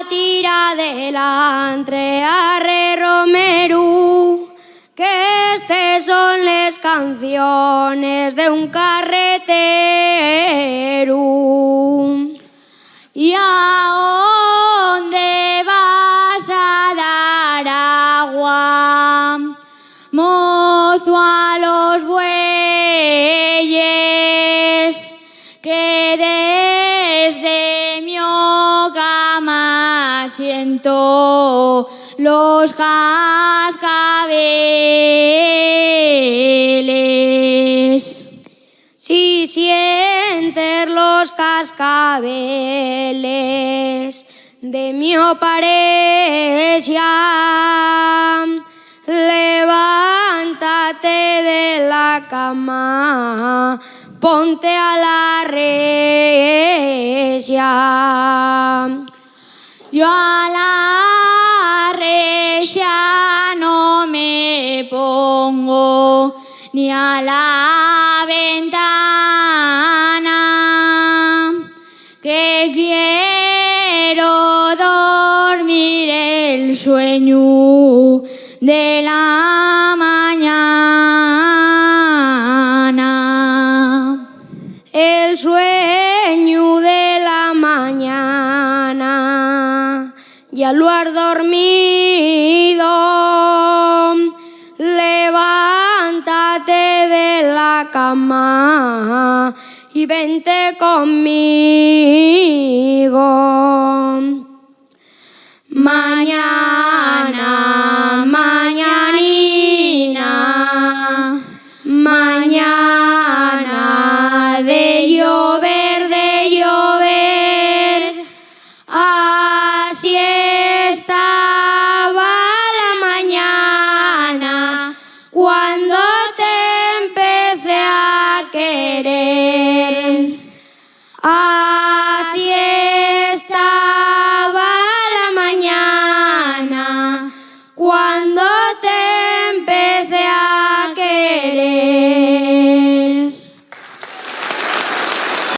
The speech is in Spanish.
tira adelante arre Romeru, que estas son las canciones de un carretero. ¿Y a dónde vas a dar agua, mozo, a los bueyes, que desde mi cama siento los cascabeles? Si sientes los cascabeles de mi pareja, levántate de la cama, ponte a la regia. Yo a la regia no me pongo, ni a la ventana, que quiero dormir el sueño de la mañana. El sueño de la mañana ya lo has dormido. Levántate de la cama y vente conmigo. Mañana, mañanina, mañana de llover, así estaba la mañana cuando